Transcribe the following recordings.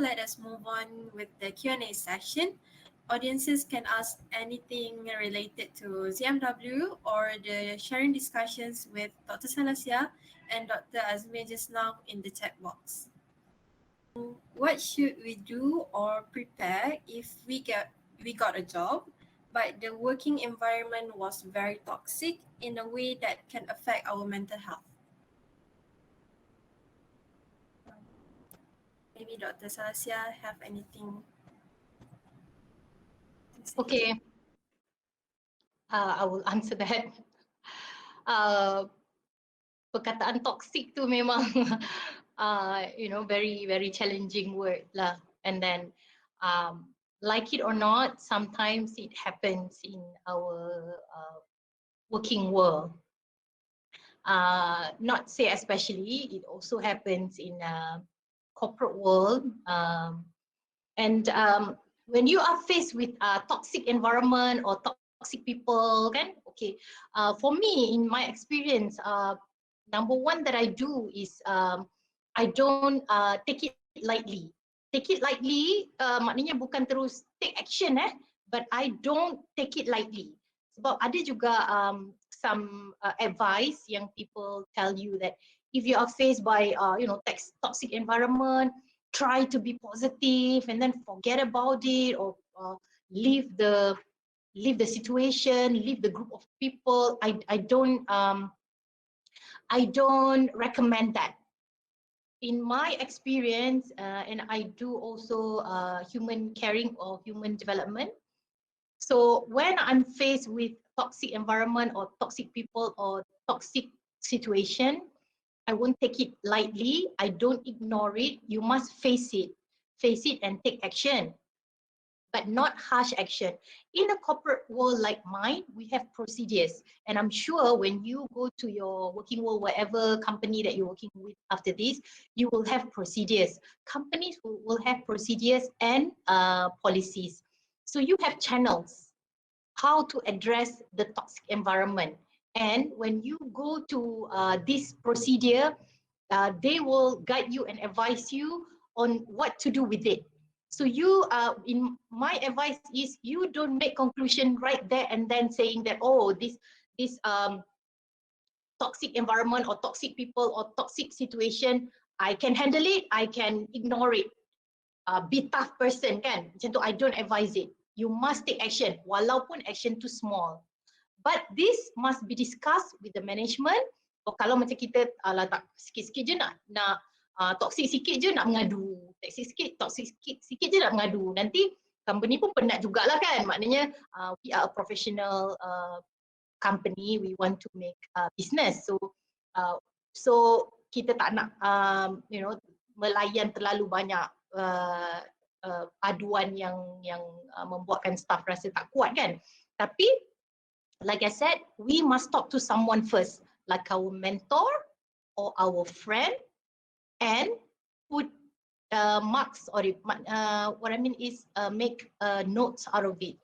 let us move on with the Q&A session. Audiences can ask anything related to ZMW or the sharing discussions with Dr. Salasia and Dr. Azmi just now in the chat box. What should we do or prepare if we got a job, but the working environment was very toxic in a way that can affect our mental health? Maybe Dr. Salasia have anything to say? Okay, I will answer that. Perkataan toxic tu memang very challenging word lah. And then like it or not, sometimes it happens in our working world. Not say especially, it also happens in corporate world. And when you are faced with a toxic environment or toxic people, kan? Okay, for me, in my experience, number one that I do is I don't take it lightly. Take it lightly, maknanya bukan terus take action, but I don't take it lightly. Sebab ada juga some advice yang people tell you that if you are faced by toxic environment, try to be positive and then forget about it, or leave the situation, leave the group of people. I don't recommend that. In my experience, and I do also human caring or human development. So when I'm faced with toxic environment or toxic people or toxic situation, I won't take it lightly. I don't ignore it. You must face it and take action, but not harsh action. In a corporate world like mine, we have procedures. And I'm sure when you go to your working world, whatever company that you're working with after this, you will have procedures. Companies will have procedures and policies. So you have channels, how to address the toxic environment. And when you go to this procedure, they will guide you and advise you on what to do with it. So you, in my advice is, you don't make conclusion right there and then saying that, oh, this toxic environment or toxic people or toxic situation, I can handle it, I can ignore it. Be tough person kan, macam tu, I don't advise it. You must take action, walaupun action too small. But this must be discussed with the management. Or kalau macam kita tak sikit-sikit je nak toxic sikit je nak mengadu, toxic sikit je nak mengadu, nanti company pun penat jugalah kan. Maknanya we are a professional company, we want to make business, so kita tak nak melayan terlalu banyak aduan yang membuatkan staff rasa tak kuat kan. Tapi like I said, we must talk to someone first, like our mentor or our friend, and put marks, or what I mean is make notes out of it,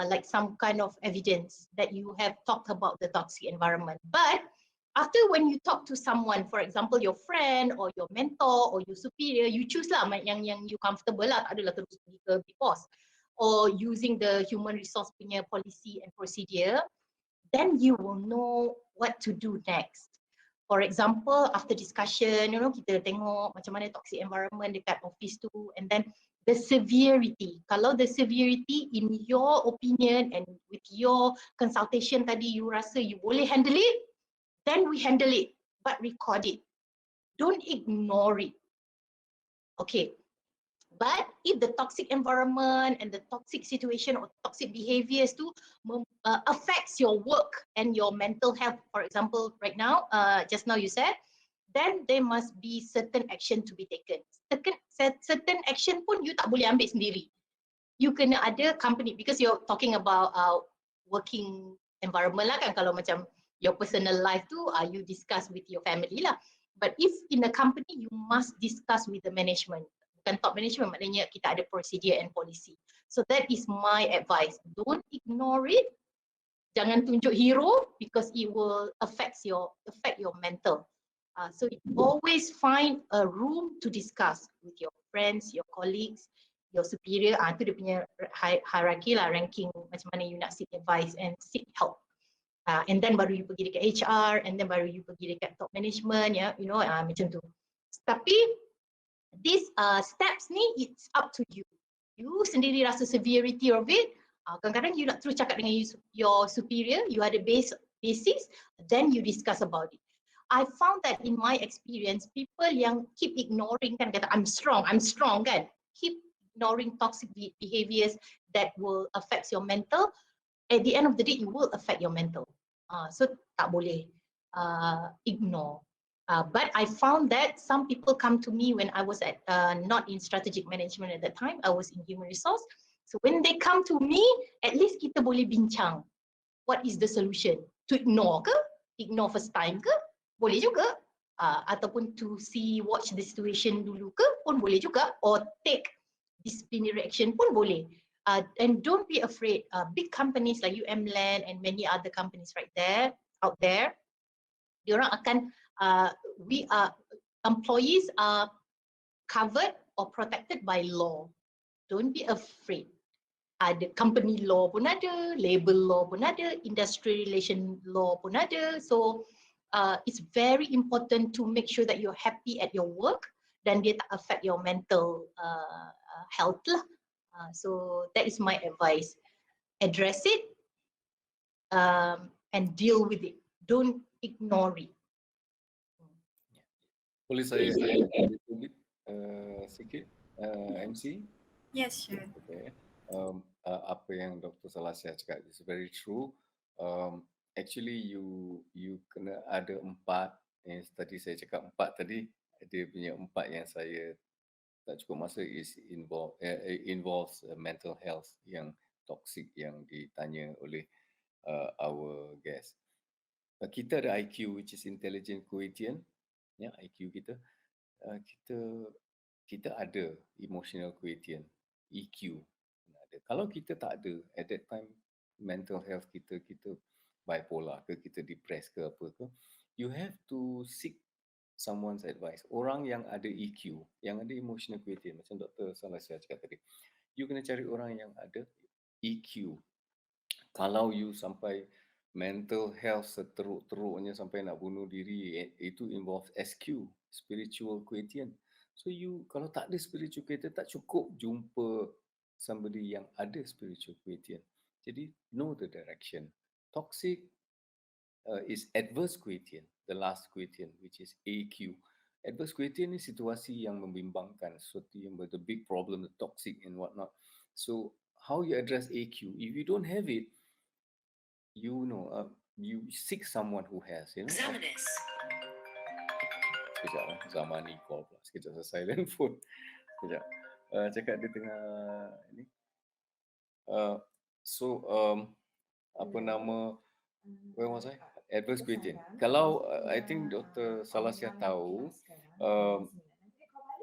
like some kind of evidence that you have talked about the toxic environment. But after when you talk to someone, for example your friend or your mentor or your superior, you choose lah yang you comfortable lah, tak adalah terus pergi ke big boss, or using the human resource punya policy and procedure, then you will know what to do next. For example, after discussion, kita tengok macam mana toxic environment dekat office tu, and then the severity. Kalau the severity in your opinion and with your consultation tadi, you rasa you boleh handle it, then we handle it, but record it. Don't ignore it. Okay. But if the toxic environment and the toxic situation or toxic behaviors too affects your work and your mental health, for example, right now, just now you said, then there must be certain action to be taken. Certain action pun you tak boleh ambil sendiri. You kena ada company, because you're talking about working environment lah kan. Kalau macam your personal life tu, you discuss with your family lah. But if in a company, you must discuss with the management. Bukan top management, maknanya kita ada procedure and policy. So that is my advice. Don't ignore it. Jangan tunjuk hero, because it will affect your mental. So always find a room to discuss with your friends, your colleagues, your superior. Tu dia punya hierarchy lah, ranking macam mana you nak seek advice and seek help. And then baru you pergi dekat HR, and then baru you pergi dekat top management, ya, you know, macam tu. Tapi these steps ni, it's up to you. You sendiri rasa severity of it. Kadang-kadang you nak terus cakap dengan your superior, you ada basis, then you discuss about it. I found that in my experience, people yang keep ignoring kan, kata I'm strong kan, keep ignoring toxic behaviors that will affect your mental. At the end of the day, it will affect your mental. So tak boleh ignore. But I found that some people come to me when I was not in strategic management at that time. I was in human resource. So when they come to me, at least kita boleh bincang. What is the solution? To ignore ke? Ignore first time ke? Boleh juga. Ataupun to watch the situation dulu ke? Pun boleh juga. Or take disciplinary action pun boleh. And don't be afraid. Big companies like UUM Land and many other companies out there, diorang akan, employees are covered or protected by law. Don't be afraid. Ada company law pun ada, labor law pun ada, industry relation law pun ada. So it's very important to make sure that you're happy at your work dan dia tak affect your mental health lah. So that is my advice. Address it and deal with it. Don't ignore it. Boleh saya sikit, MC? Yes, sure. Okay. Apa yang Dr. Salasia cakap is very true. Actually, you kena ada 4. Yang tadi saya cakap 4 tadi, dia punya 4 yang saya tak cukup masa is involves mental health yang toxic yang ditanya oleh our guest. Kita ada IQ, which is intelligent quotient, ya, IQ kita. Kita ada emotional quotient, EQ. Ada. Kalau kita tak ada, at that time mental health kita bipolar ke, kita depressed ke apa ke, you have to seek someone's advice. Orang yang ada EQ, yang ada emotional quotient, macam Dr. Salasia cakap tadi, you kena cari orang yang ada EQ. Kalau you sampai mental health seteruk-teruknya sampai nak bunuh diri, itu involves SQ, spiritual quotient. So you kalau tak ada spiritual quotient, tak cukup jumpa somebody yang ada spiritual quotient. Jadi know the direction. Toxic is adverse quotient, the last quotient, which is AQ. Adverse quotient ni situasi yang membimbangkan, sesuatu yang the big problem, the toxic and whatnot. So how you address AQ? If you don't have it, you you seek someone who has, you know. Examiners. Sekejap, zaman ni call pula. Sekejap, saya silent phone. Sekejap. Cakap dia tengah ni. Apa nama, where was I? Adverse quotient. Kalau, I think Dr. Salasia tahu,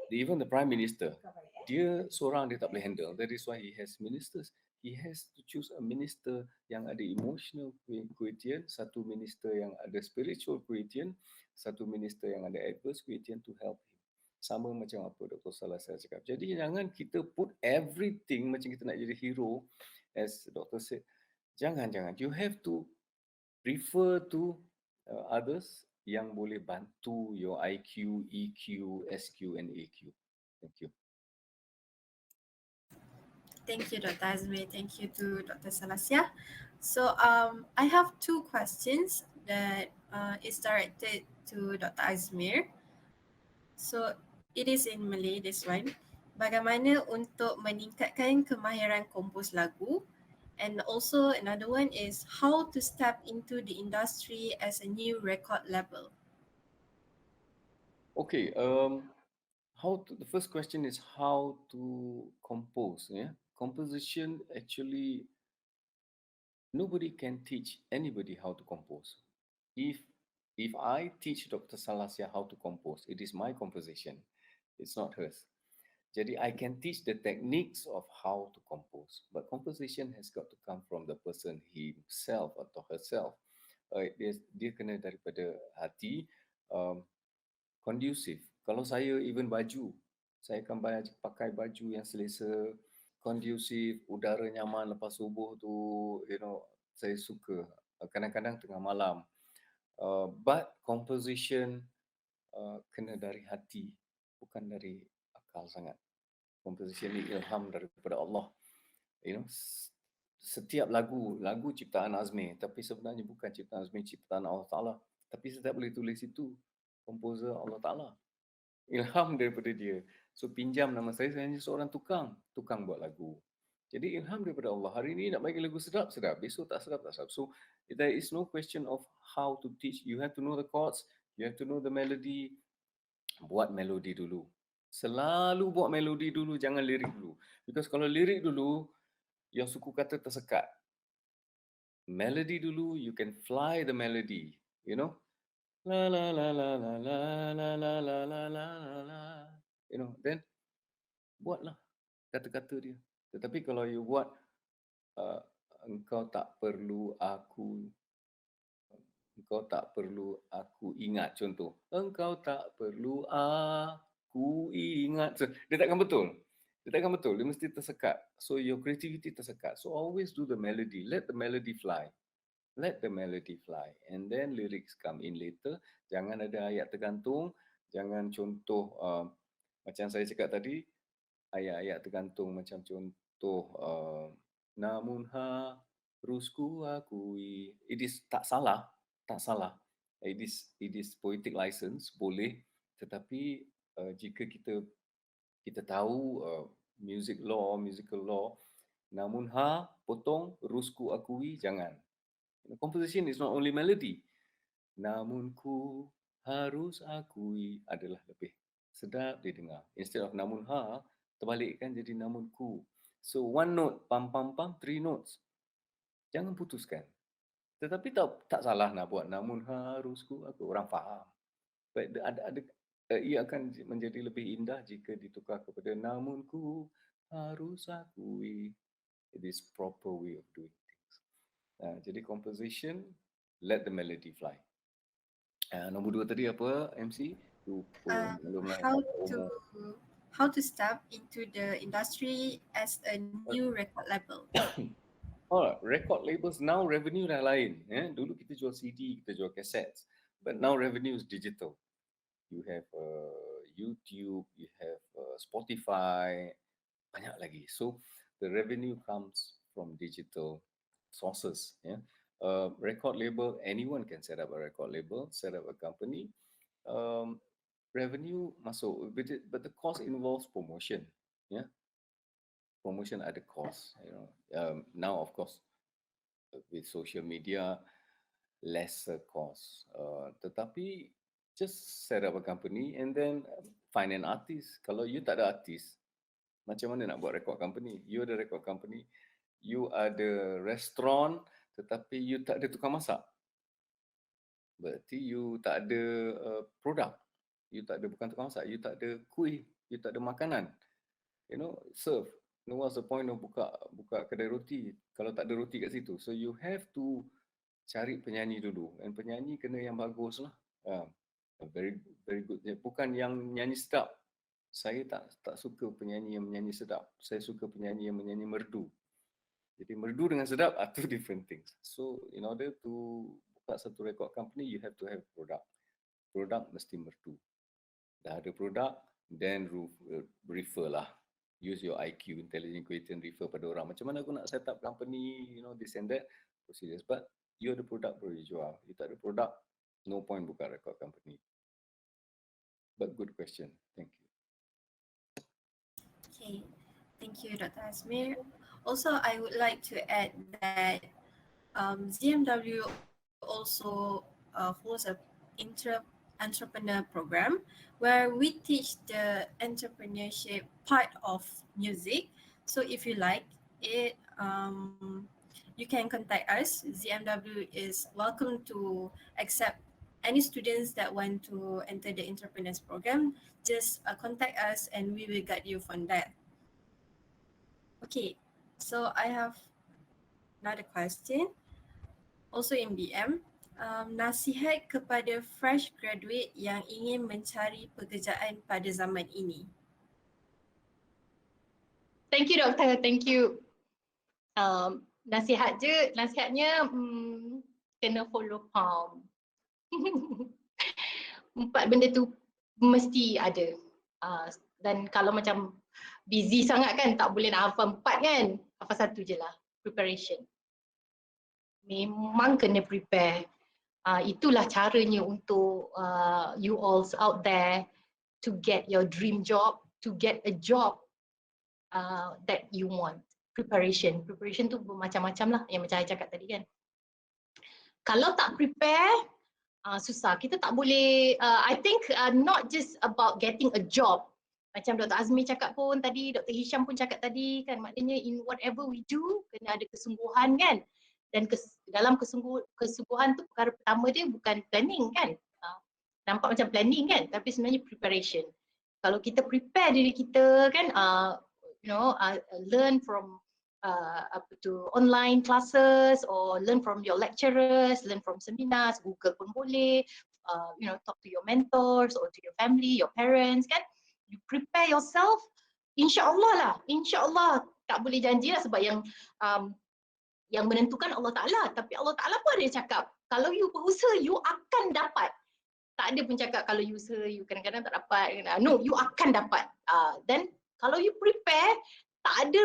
even the Prime Minister, dia seorang dia tak boleh handle. That is why he has ministers. He has to choose a minister yang ada emotional quotient, satu minister yang ada spiritual quotient, satu minister yang ada adverse quotient to help him. Sama macam apa Dr. Salasia cakap. Jadi jangan kita put everything macam kita nak jadi hero, as Dr. said. Jangan. You have to refer to others yang boleh bantu your IQ, EQ, SQ and AQ. Thank you. Thank you, Dr. Azmi. Thank you to Dr. Salasia. So I have 2 questions that is directed to Dr. Azmir. So it is in Malay, this one. Bagaimana untuk meningkatkan kemahiran kompos lagu? And also another one is how to step into the industry as a new record label. Okay, the first question is how to compose, yeah? Composition, actually, nobody can teach anybody how to compose. If I teach Dr. Salasia how to compose, it is my composition, it's not hers. Jadi I can teach the techniques of how to compose, but composition has got to come from the person himself atau herself. Dia kena daripada hati, conducive. Kalau saya even baju, Saya akan pakai baju yang selesa, kondusif, udara nyaman lepas subuh tu, saya suka. Kadang-kadang tengah malam. But composition kena dari hati, bukan dari akal sangat. Composition ni ilham daripada Allah. Setiap lagu ciptaan Azmi, tapi sebenarnya bukan ciptaan Azmi, ciptaan Allah Ta'ala. Tapi saya tak boleh tulis itu. Komposer Allah Ta'ala. Ilham daripada dia. So pinjam nama saya hanya seorang tukang buat lagu. Jadi ilham daripada Allah. Hari ini nak bagi lagu sedap, sedap. Besok tak sedap, tak sedap. So there is no question of how to teach. You have to know the chords, you have to know the melody. Buat melodi dulu. Selalu buat melodi dulu, jangan lirik dulu. Because kalau lirik dulu, yang suku kata tersekat. Melody dulu, you can fly the melody. La la la la la la la la la la la la. Then buatlah kata-kata dia. Tetapi kalau you buat uh, engkau tak perlu aku engkau tak perlu aku ingat, contoh. Engkau tak perlu aku ingat. So, dia takkan betul. Dia mesti tersekat. So your creativity tersekat. So always do the melody. Let the melody fly. Let the melody fly. And then lyrics come in later. Jangan ada ayat tergantung. Jangan contoh macam saya cakap tadi, ayat-ayat tergantung macam contoh namun harusku akui. It is tak salah. It is poetic license, boleh. Tetapi jika kita tahu musical law, namun potong, rusku akui, jangan. Composition is not only melody. Namun ku harus akui adalah lebih sedap didengar. Instead of namun terbalikkan jadi namun ku. So one note, pam pam pam, three notes. Jangan putuskan. Tetapi tak salah nak buat namun harusku, orang faham. But ia akan menjadi lebih indah jika ditukar kepada namun ku harus akui. It is proper way of doing things. Jadi composition, let the melody fly. Nombor 2 tadi apa, MC? Lupa. How to how to step into the industry as a new record label. Record labels now revenue dah lain. Dulu kita jual CD, kita jual cassettes. But now revenue is digital. You have YouTube, you have Spotify, banyak lagi. So the revenue comes from digital sources. Record label, anyone can set up a record label, set up a company. Revenue masuk, but the cost involves promotion. Promotion ada cost. Now of course with social media, lesser cost. Tetapi just set up a company and then find an artist. Kalau you tak ada artist, macam mana nak buat record company? You ada record company, you ada restaurant, tetapi you tak ada tukang masak. Berarti you tak ada produk. You tak ada, bukan tukang masak, you tak ada kuih, you tak ada makanan. Serve. No, what's the point of buka kedai roti kalau tak ada roti kat situ? So you have to cari penyanyi dulu. Dan penyanyi kena yang bagus lah. Very very good. Bukan yang nyanyi sedap. Saya tak suka penyanyi yang menyanyi sedap. Saya suka penyanyi yang menyanyi merdu. Jadi merdu dengan sedap are two different things. So in order to buka satu record company, you have to have product. Produk mesti merdu. Dah ada produk, then refer lah. Use your IQ, intelligent quotient, refer pada orang. Macam mana aku nak set up company, this and that, procedures. But you ada produk boleh jual. You tak ada produk, no point buka record company. But good question. Thank you. Okay, thank you, Dr. Asmir. Also, I would like to add that ZMW also holds a entrepreneur program where we teach the entrepreneurship part of music. So if you like it, you can contact us. ZMW is welcome to accept any students that want to enter the entrepreneurs program. Just contact us and we will guide you from that. Okay, so I have another question. Also in BM, nasihat kepada fresh graduate yang ingin mencari pekerjaan pada zaman ini. Thank you doktor, thank you. Nasihatnya kena follow palm. 4 benda tu mesti ada. Dan kalau macam busy sangat kan, tak boleh nak hafal 4 kan, hafal 1 je lah, preparation. Memang kena prepare. Itulah caranya untuk you all out there to get your dream job, to get a job that you want. Preparation tu bermacam-macam lah yang macam saya cakap tadi kan. Kalau tak prepare, susah. Kita tak boleh, I think not just about getting a job. Macam Dr. Azmi cakap pun tadi, Dr. Hisham pun cakap tadi kan, maknanya in whatever we do, kena ada kesungguhan kan. Dan dalam kesungguhan tu perkara pertama dia bukan planning kan. Nampak macam planning kan, tapi sebenarnya preparation. Kalau kita prepare diri kita kan, learn from online classes or learn from your lecturers, learn from seminars, Google pun boleh, talk to your mentors or to your family, your parents kan. You prepare yourself, insya-Allah lah, insya-Allah. Tak boleh janji lah sebab yang menentukan Allah Ta'ala, tapi Allah Ta'ala pun ada cakap, kalau you berusaha, you akan dapat. Tak ada pun cakap kalau you usaha, you kadang-kadang tak dapat. No, you akan dapat. Then kalau you prepare, tak ada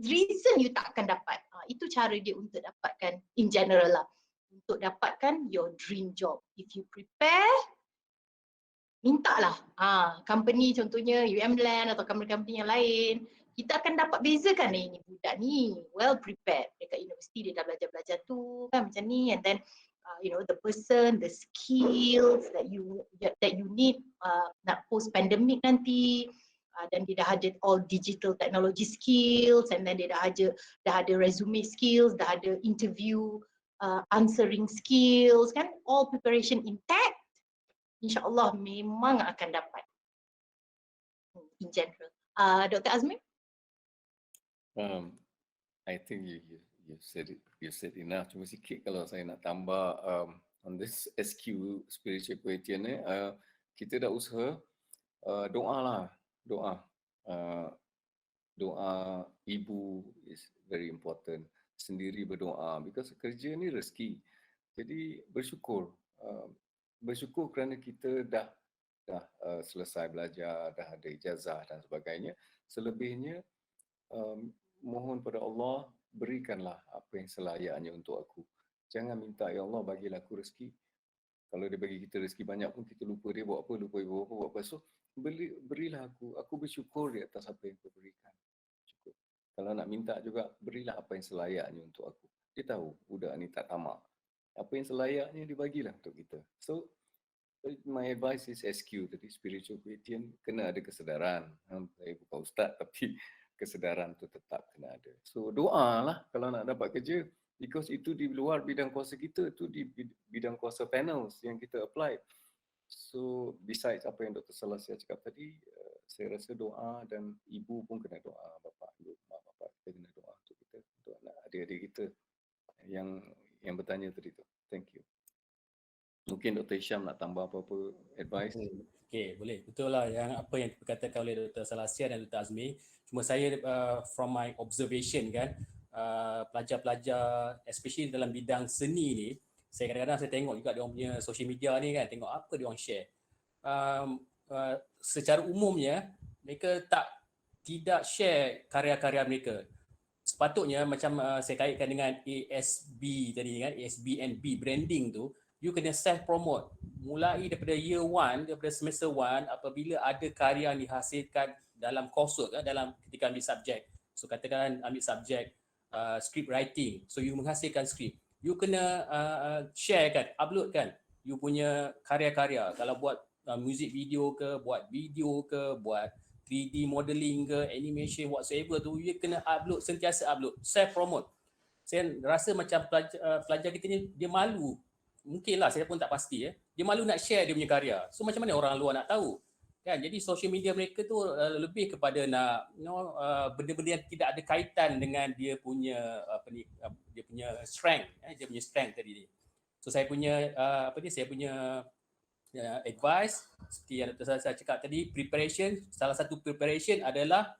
reason you tak akan dapat. Itu cara dia untuk dapatkan in general lah. Untuk dapatkan your dream job. If you prepare, mintalah. Company contohnya UUM Land atau company-company yang lain, kita akan dapat bezakan ni budak ni well prepared. Dekat universiti dia dah belajar-belajar tu kan macam ni, and then the person, the skills that you need nak post pandemic nanti. Dan dia dah ada all digital technology skills, and then dia dah ada resume skills, dah ada interview answering skills kan, all preparation intact, insya-Allah memang akan dapat in general. Dr. Azmi? I think you said enough. Cuma sikit kalau saya nak tambah on this SQ spiritual quotient ni, kita dah usaha, doa lah. Doa ibu is very important. Sendiri berdoa, because kerja ni rezeki. Jadi bersyukur kerana kita dah selesai belajar, dah ada ijazah dan sebagainya. Selebihnya mohon pada Allah, berikanlah apa yang selayaknya untuk aku. Jangan minta, ya Allah bagilah aku rezeki. Kalau dia bagi kita rezeki banyak pun kita lupa dia buat apa, lupa ibu apa, buat apa. So berilah aku bersyukur di atas apa yang kau berikan. Cukup. Kalau nak minta juga, berilah apa yang selayaknya untuk aku. Dia tahu budak ni tak tamak. Apa yang selayaknya dibagilah untuk kita. So my advice is SQ tadi, spiritual quotient, kena ada kesedaran. Saya bukan ustaz tapi kesedaran tu tetap kena ada. So doa lah kalau nak dapat kerja, because itu di luar bidang kuasa kita, tu di bidang kuasa panels yang kita apply. So besides apa yang Dr. Salasia cakap tadi, saya rasa doa, dan ibu pun kena doa, bapa, ibu, mak bapak kita kena doa untuk kita, untuk anak adik-adik kita yang bertanya tadi tu. Thank you. Mungkin Dr. Hisham nak tambah apa-apa advice? Okay, boleh. Betul lah yang apa yang diperkatakan oleh Dr. Salasia dan Dr. Azmi. Cuma saya from my observation kan, pelajar-pelajar especially dalam bidang seni ni, saya kadang-kadang saya tengok juga dia orang punya social media ni kan, tengok apa dia orang share. Secara umumnya mereka tidak share karya-karya mereka. Sepatutnya macam saya kaitkan dengan ASB tadi kan, ASBNB branding tu, you kena self promote mulai daripada year 1, daripada semester 1, apabila ada karya yang dihasilkan dalam coursework kan, dalam ketika ambil subjek. So katakan ambil subjek script writing, so you menghasilkan skrip, you kena share kan, upload kan you punya karya-karya. Kalau buat music video ke, buat video ke, buat 3D modeling ke, animation whatsoever tu, you kena upload, sentiasa upload, self promote. Saya rasa macam pelajar kita ni dia malu, mungkinlah, saya pun tak pasti dia malu nak share dia punya karya. So macam mana orang luar nak tahu kan? Jadi social media mereka tu lebih kepada nak benda-benda yang tidak ada kaitan dengan dia punya dia punya strength, dia punya strength tadi ni. So saya punya saya punya advice seperti yang Dr. saya cakap tadi, preparation, salah satu preparation adalah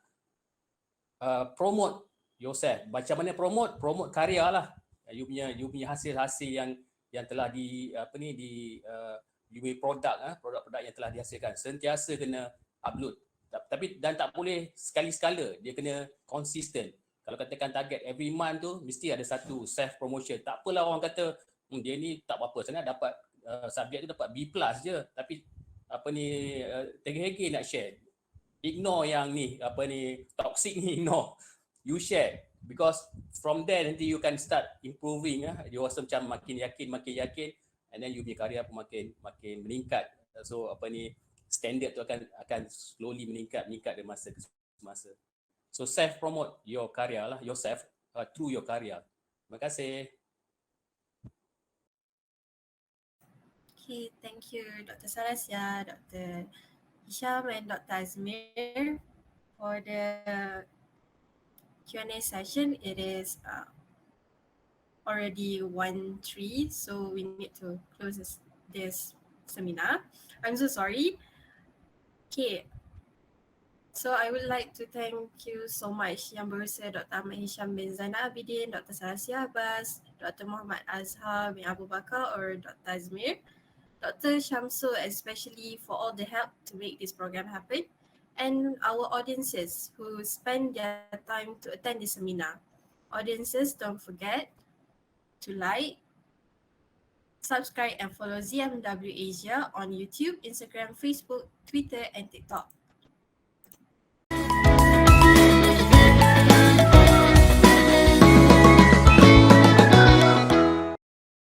promote yourself. Macam mana promote karya lah. You punya hasil-hasil yang telah di apa ni di you punya produk-produk yang telah dihasilkan sentiasa kena upload. Tapi dan tak boleh sekali-sekala, dia kena konsisten. Kalau katakan target every month tu mesti ada satu self promotion. Tak apalah orang kata dia ni tak apa-apa sangat dapat subjek tu dapat B+ je, tapi apa ni tergege nak share. Ignore yang ni apa ni toxic ni, ignore. You share because from there nanti you can start improving. You rasa macam makin yakin and then you punya karya pun makin meningkat. So apa ni standard tu akan slowly meningkat dari masa ke masa. So self promote your karya lah, yourself through your karya. Terima kasih. Okay, thank you Dr. Salasia, Dr. Hisham and Dr. Azmir for the Q&A session. It is already 1:03, so we need to close this seminar. I'm so sorry. Okay, so I would like to thank you so much Yang Berusaha Dr. Ahmad Hisham bin Zainal Abidin, Dr. Salasia Abbas, Dr. Muhammad Azhar bin Abu Bakar or Dr. Azmir, Dr. Shamsul especially for all the help to make this program happen, and our audiences who spend their time to attend this seminar. Audiences, don't forget to like, subscribe and follow ZMW Asia on YouTube, Instagram, Facebook, Twitter and TikTok.